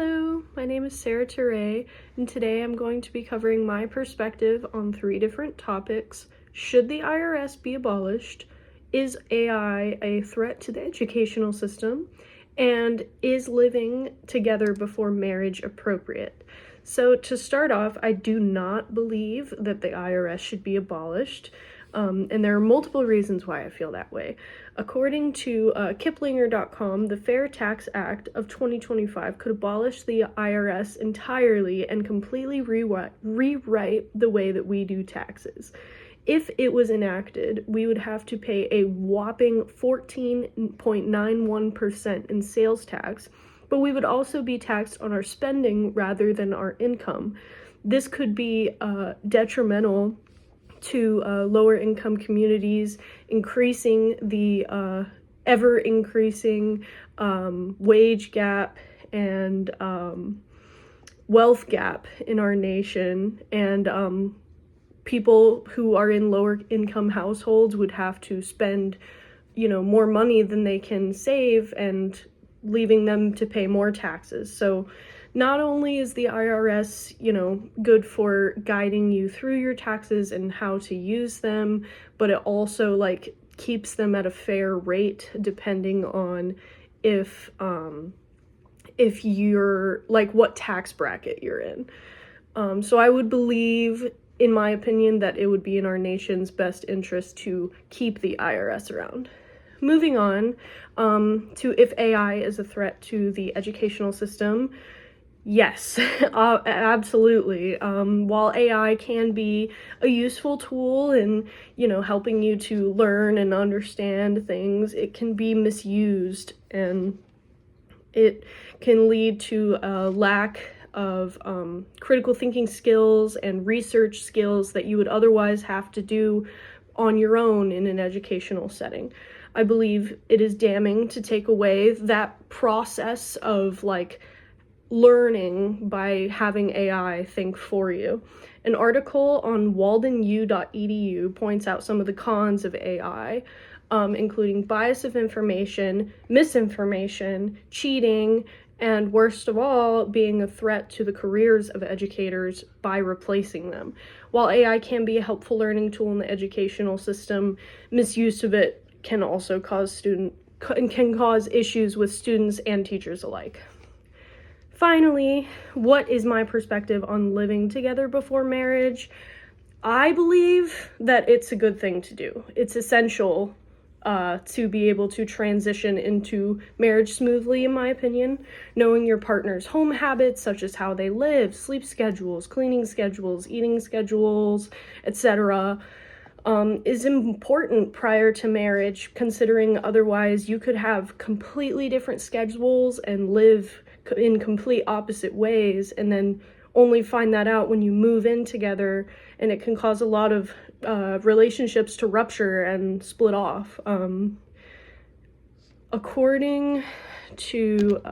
Hello, my name is Sarah Teray, and today I'm going to be covering my perspective on 3 different topics. Should the IRS be abolished? Is AI a threat to the educational system? And is living together before marriage appropriate? So to start off, I do not believe that the IRS should be abolished. And there are multiple reasons why I feel that way. According to Kiplinger.com, the Fair Tax Act of 2025 could abolish the IRS entirely and completely rewrite the way that we do taxes. If it was enacted, we would have to pay a whopping 14.91% in sales tax, but we would also be taxed on our spending rather than our income. This could be detrimental to lower income communities, increasing the ever increasing wage gap and wealth gap in our nation, and people who are in lower income households would have to spend more money than they can save, and leaving them to pay more taxes. So not only is the IRS, good for guiding you through your taxes and how to use them, but it also keeps them at a fair rate depending on if you're what tax bracket you're in. So I would believe, in my opinion, that it would be in our nation's best interest to keep the IRS around. Moving on to if AI is a threat to the educational system. Yes, absolutely. While AI can be a useful tool in, helping you to learn and understand things, it can be misused, and it can lead to a lack of critical thinking skills and research skills that you would otherwise have to do on your own in an educational setting. I believe it is damning to take away that process of learning by having AI think for you. An article on waldenu.edu points out some of the cons of AI, including bias of information, misinformation, cheating, and worst of all, being a threat to the careers of educators by replacing them. While AI can be a helpful learning tool in the educational system, misuse of it can also cause issues with students and teachers alike. Finally, what is my perspective on living together before marriage? I believe that it's a good thing to do. It's essential to be able to transition into marriage smoothly, in my opinion. Knowing your partner's home habits, such as how they live, sleep schedules, cleaning schedules, eating schedules, etc., is important prior to marriage, considering otherwise you could have completely different schedules and live in complete opposite ways, and then only find that out when you move in together, and it can cause a lot of relationships to rupture and split off. According to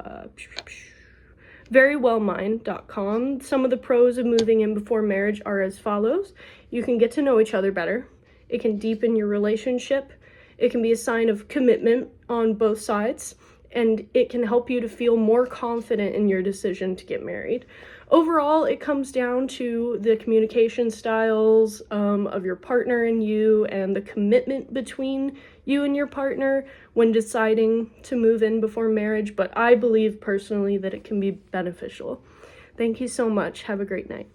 verywellmind.com, some of the pros of moving in before marriage are as follows. You can get to know each other better. It can deepen your relationship. It can be a sign of commitment on both sides, and it can help you to feel more confident in your decision to get married. Overall, it comes down to the communication styles of your partner and you, and the commitment between you and your partner when deciding to move in before marriage, but I believe personally that it can be beneficial. Thank you so much. Have a great night.